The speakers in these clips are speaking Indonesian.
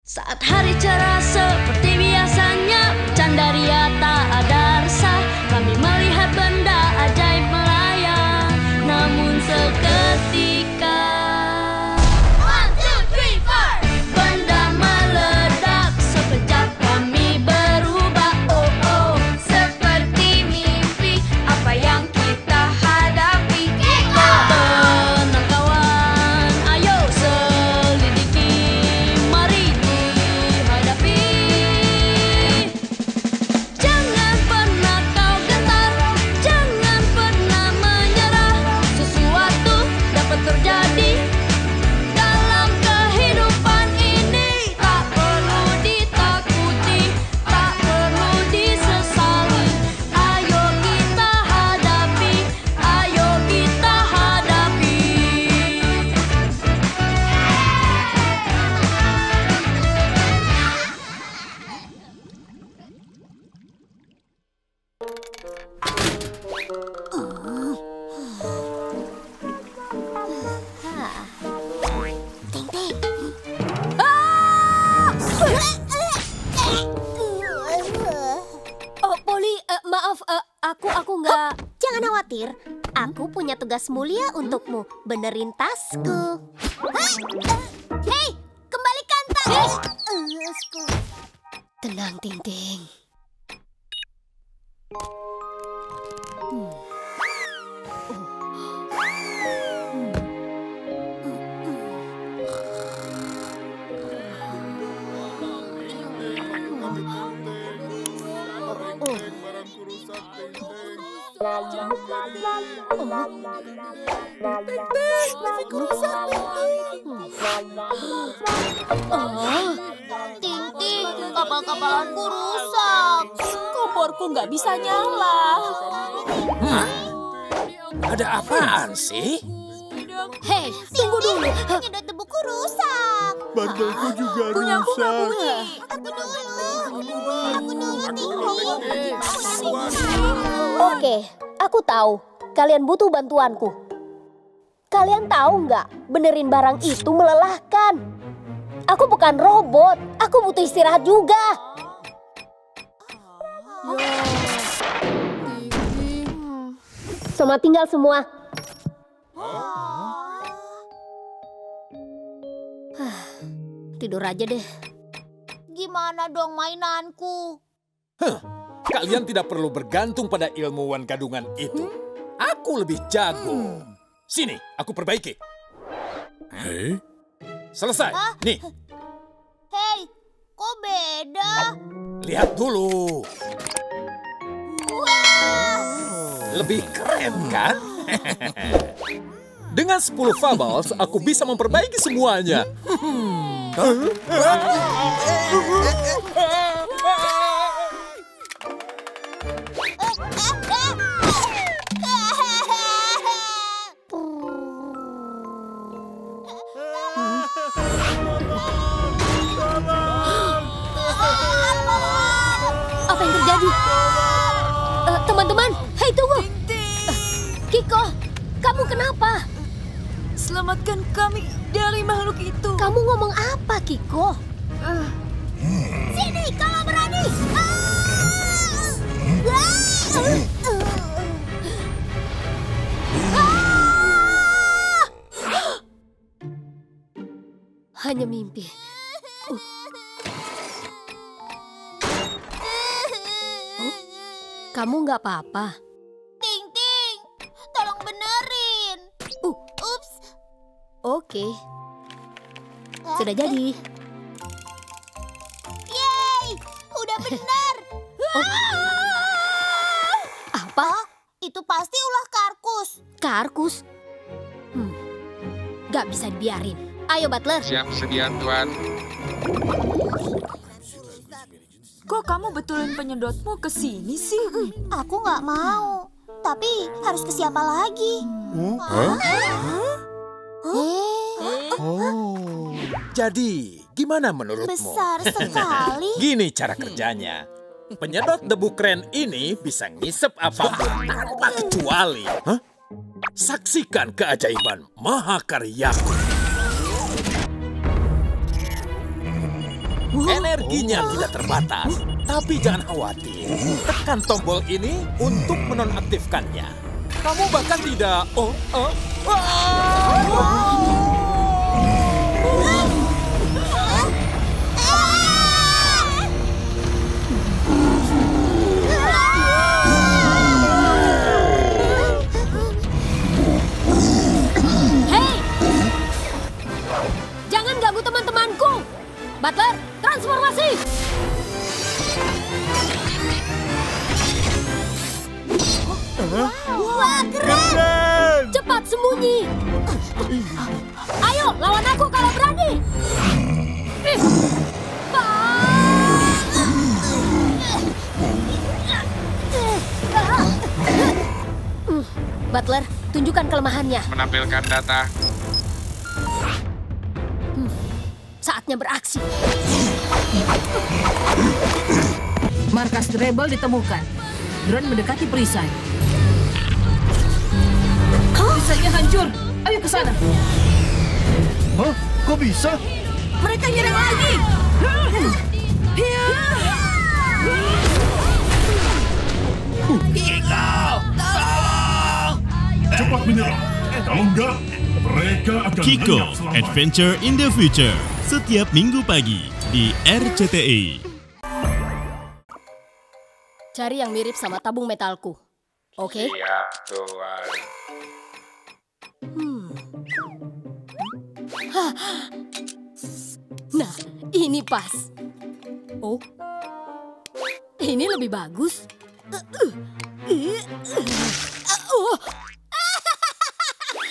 Saat hari cerah seperti biasanya, bercanda ria tak ada rasa. Kami melihat benda ajaib melayang, namun seketika 1, 2, 3, 4 benda meledak. Sekejap kami berubah, oh oh, seperti mimpi. Apa yang kita hadapi? Tenang kawan, ayo selidiki, mari dihadapi. Jangan pernah kau gentar, jangan pernah menyerah. Sesuatu dapat terjadi dalam kehidupan ini. Tak perlu ditakuti, tak perlu disesali. Ayo kita hadapi, ayo kita hadapi. Oh, Polly, maaf, aku nggak... Jangan khawatir, aku punya tugas mulia untukmu. Benerin tasku. Hei, kembalikan tas. Tenang, Ting-Ting. Ting-ting, kapal-kapalanku rusak. Komporku nggak bisa nyala. Ada apaan sih? Hei, tunggu dulu. Penyedot debuku rusak. Bandelku juga Punyaku nggak rusak. bunyi. Aku dulu, Ting-ting. Oke, aku tahu. Kalian butuh bantuanku. Kalian tahu nggak, benerin barang itu melelahkan. Aku bukan robot, aku butuh istirahat juga. Selamat tinggal semua. Tidur aja deh. Gimana dong mainanku? Kalian tidak perlu bergantung pada ilmuwan gadungan itu. Aku lebih jago. Sini, aku perbaiki. Selesai. Nih, Hei, kok beda? lihat dulu. Lebih keren, kan? Dengan 10 fables, aku bisa memperbaiki semuanya. Apa yang terjadi? Teman-teman, hei tunggu. Kiko, kamu kenapa? Selamatkan kami dari makhluk itu. Kamu ngomong apa, Kiko? Sini kalau berani. Hanya mimpi. Kamu nggak apa-apa? Ting-ting, tolong benerin. Ups. Oke. Sudah jadi. Yeay, udah bener. Apa? Itu pasti ulah karkus. Karkus? Nggak bisa dibiarin. Ayo, Butler. Siap sedia, Tuan. Kok kamu betulin penyedotmu ke sini sih? Aku nggak mau. Tapi harus ke siapa lagi? Jadi, gimana menurutmu? Besar sekali. Gini cara kerjanya. Penyedot debu keren ini bisa ngisep apapun tanpa kecuali. Saksikan keajaiban mahakaryaku. Energinya tidak terbatas. Tapi jangan khawatir. Tekan tombol ini untuk menonaktifkannya. Kamu bahkan tidak... Jangan ganggu teman-temanku. Butler, transformasi. Wah, keren! Cepat sembunyi. Ayo, lawan aku kalau berani. Butler, tunjukkan kelemahannya. Menampilkan data. Saatnya beraksi. Markas rebel ditemukan. Drone mendekati perisai. Perisainya hancur. Ayo ke sana. Hah? Kok bisa? Mereka nyerang lagi. Cepat menyerah. Kalau enggak, mereka akan Kiko, lenyap selamanya. Adventure in the Future. Setiap Minggu pagi di RCTI. Cari yang mirip sama tabung metalku. Oke? Siap, Tuan. Nah, ini pas. Oh, ini lebih bagus.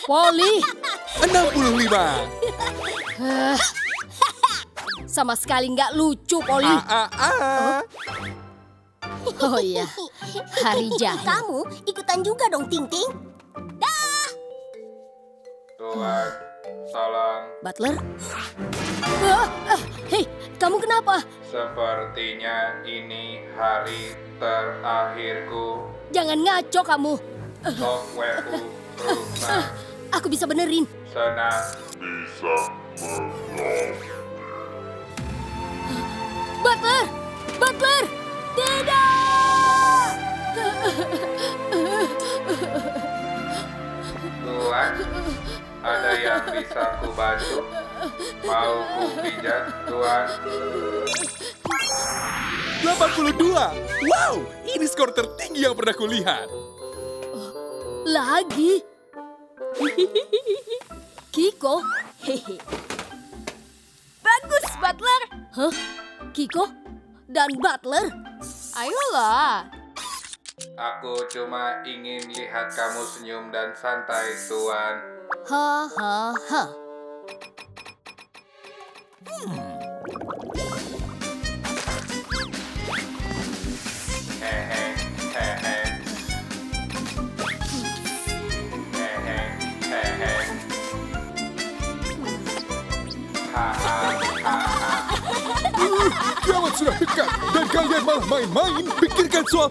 Polly, 65. sama sekali nggak lucu, Polly. Oh iya, hari jahil. Kamu ikutan juga dong, Ting Ting. Tuan, tolong. Butler? Hei, kamu kenapa? Sepertinya ini hari terakhirku. Jangan ngaco kamu. Softwareku rusak. Aku bisa benerin. Senang. Butler! Butler! Tidak! Tuan, ada yang bisa kubantu? Mau ku pijat, Tuan? 82. Wow, ini skor tertinggi yang pernah kulihat. Lagi? Kiko? Hehe. Bagus, Butler. Hah? Kiko? Dan Butler? Ayolah. Aku cuma ingin lihat kamu senyum dan santai, Tuan. Ha ha ha. Hehe, hehe. Hehe, hehe. Haha, haha. Gawat sudah dekat dan kalian malah main-main. Pikirkan soal...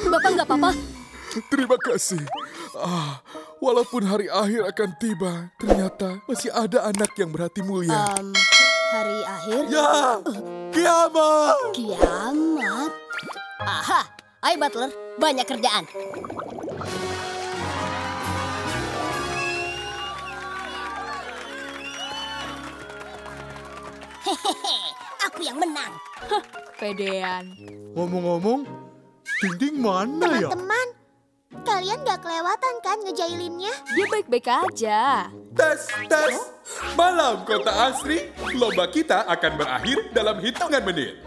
Bapak nggak apa-apa? Terima kasih. Walaupun hari akhir akan tiba, ternyata masih ada anak yang berhati mulia. Hari akhir? Ya, kiamat. Kiamat? Aha, ayo Butler, banyak kerjaan. Hehehe, aku yang menang. Pedean. Ngomong-ngomong, Ting-Ting mana ya? Teman-teman, kalian gak kelewatan kan ngejailinnya? Dia baik-baik aja. Tes. Malam kota asri, lomba kita akan berakhir dalam hitungan menit.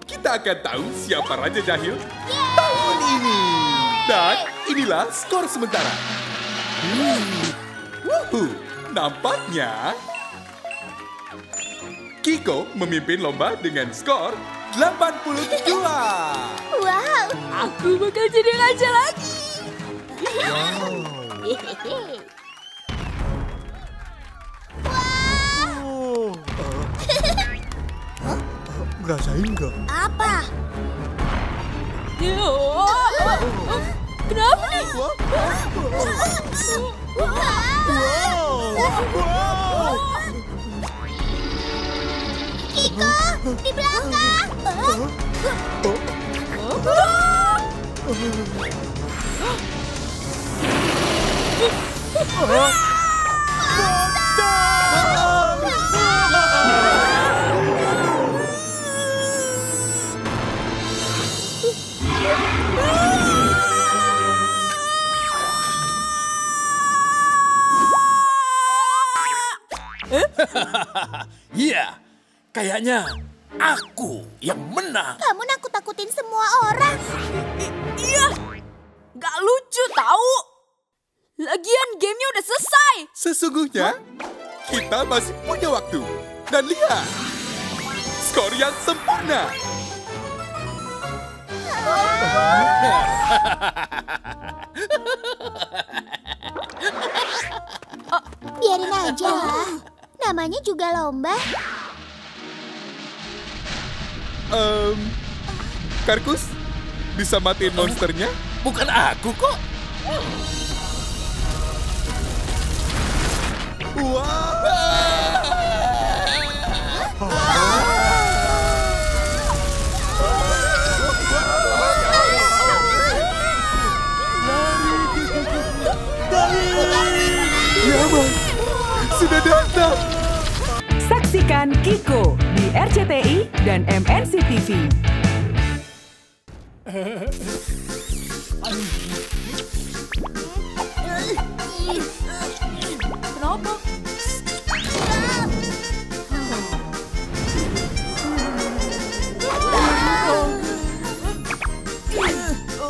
Kita akan tahu siapa Raja Jahil tahun ini. Dan inilah skor sementara. Nampaknya Kiko memimpin lomba dengan skor 82. Wow, Aku bakal jadi raja lagi. Ngerasain nggak? apa? Kenapa nih? Wah, Di belakang! Iya, kayaknya aku yang menang. Kamu nakut-nakutin semua orang. Iya, gak lucu tahu. Lagian gamenya udah selesai. Sesungguhnya, kita masih punya waktu. Dan lihat, skor yang sempurna. Biarin aja. Namanya juga lomba. Karkus, bisa matiin monsternya? Bukan aku kok. Ya, Bang. Sudah datang. Saksikan Kiko di RCTI dan MNC TV. Kenapa?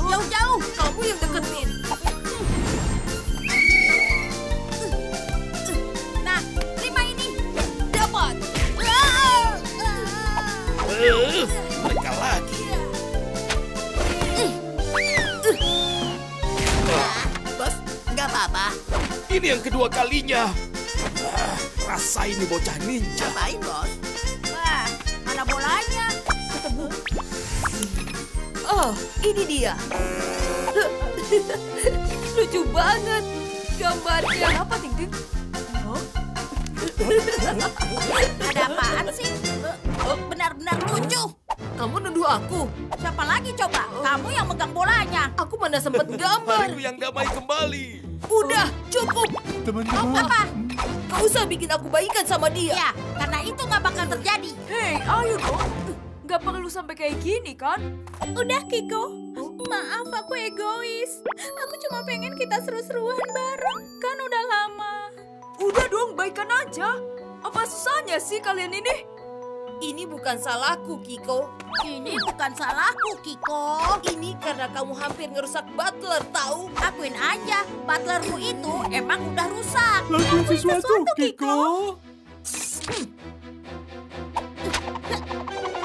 Jauh-jauh, kamu yang deketin. Nah, terima ini. Dapat. Mereka lagi. Bos, nggak apa-apa. Ini yang kedua kalinya. Rasain nih bocah ninja. Ngapain, Bos? Wah, mana bolanya? Ketemu. Oh, ini dia. Lucu banget. Gambarnya. Apa, Ting Ting? Ada apaan sih? Benar-benar lucu. Kamu nuduh aku? Siapa lagi coba? Kamu yang megang bolanya. Aku mana sempet gambar. Hariku yang damai kembali. Udah, cukup. Teman-teman. Apa? Gak usah bikin aku baikan sama dia. Ya, karena itu gak bakal terjadi. Hei, ayo dong. Gak perlu sampai kayak gini kan? Udah, Kiko. Maaf, aku egois. Aku cuma pengen kita seru-seruan bareng. Kan udah lama. Udah dong, baikan aja. Apa susahnya sih kalian ini? Ini bukan salahku, Kiko. Ini bukan salahku, Kiko. Ini karena kamu hampir ngerusak Butler, tahu? Akuin aja, Butlermu itu emang udah rusak. Lakuin sesuatu, Kiko.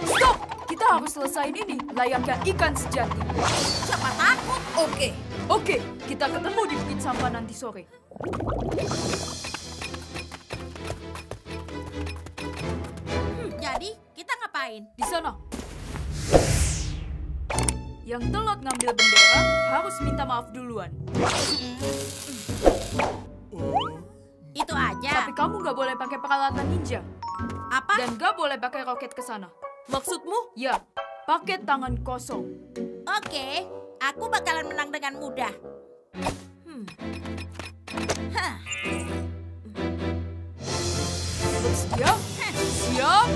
Stop! Kita harus selesaiin ini layaknya ikan sejati. Siapa takut? Oke, kita ketemu di Bukit Sampah nanti sore. Jadi, kita ngapain? Di sana. Yang telat ngambil bendera harus minta maaf duluan. Itu aja. Tapi kamu nggak boleh pakai peralatan ninja. Apa? Dan nggak boleh pakai roket ke sana. Maksudmu? Ya, pakai tangan kosong. Oke, aku bakalan menang dengan mudah. Siap? Siap?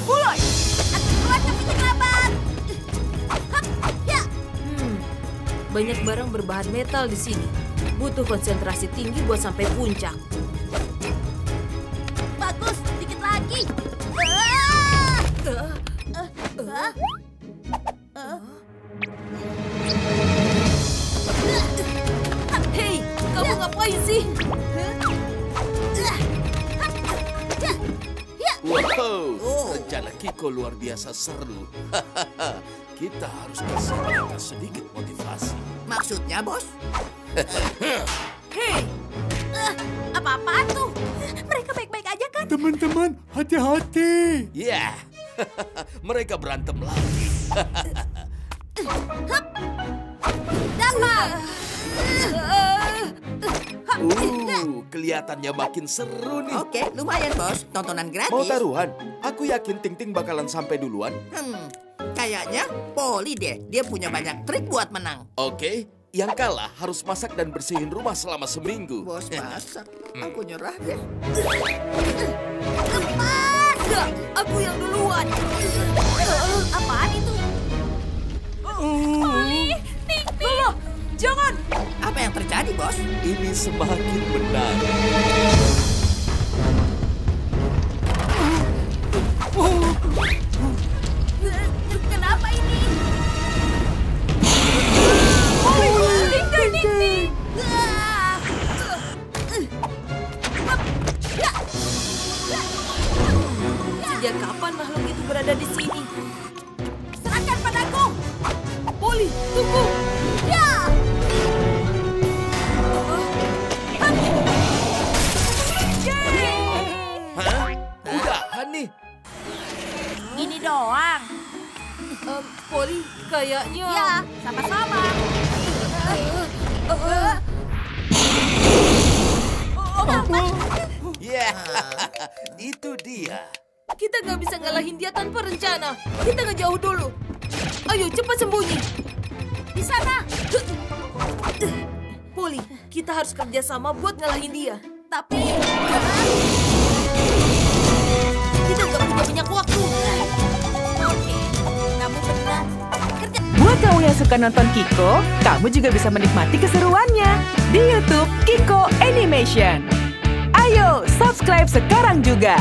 Mulai! Aku keluar tapi terlambat. Banyak barang berbahan metal di sini. Butuh konsentrasi tinggi buat sampai puncak. Bagus, dikit lagi. Hei, kamu ngapain sih? Wow, rencana Kiko luar biasa seru. Kita harus kasih mereka sedikit motivasi. Maksudnya, Bos? Hei, apa-apaan tuh? Mereka baik-baik aja kan? Teman-teman, hati-hati. Ya, mereka berantem lagi. Dapat! Kelihatannya makin seru nih. Oke, lumayan bos. Tontonan gratis. Mau taruhan? Aku yakin Ting Ting bakalan sampai duluan. Kayaknya Poli deh. Dia punya banyak trik buat menang. Oke, yang kalah harus masak dan bersihin rumah selama seminggu. Bos masak. Aku nyerah deh. Enggak, aku yang duluan. Apaan itu? Poli, Ting Ting. Loh, jangan. Apa yang terjadi, bos? Ini semakin menarik. Kenapa ini? Ting Ting. Sejak kapan makhluk itu berada di sini? Serahkan padaku. Poli, tunggu. Ya. Hah? Udahan nih. Ini doang. Poli, kayaknya... Ya, sama-sama. Ya, itu dia. Kita nggak bisa ngalahin dia tanpa rencana. Kita ngejauh dulu. Ayo, cepat sembunyi. Di sana. Poli, kita harus kerjasama buat ngalahin dia. Tapi... Kita nggak punya banyak waktu. Oke, kamu benar. Kerja. Buat kamu yang suka nonton Kiko, kamu juga bisa menikmati keseruannya di YouTube Kiko Animation. Ayo, subscribe sekarang juga.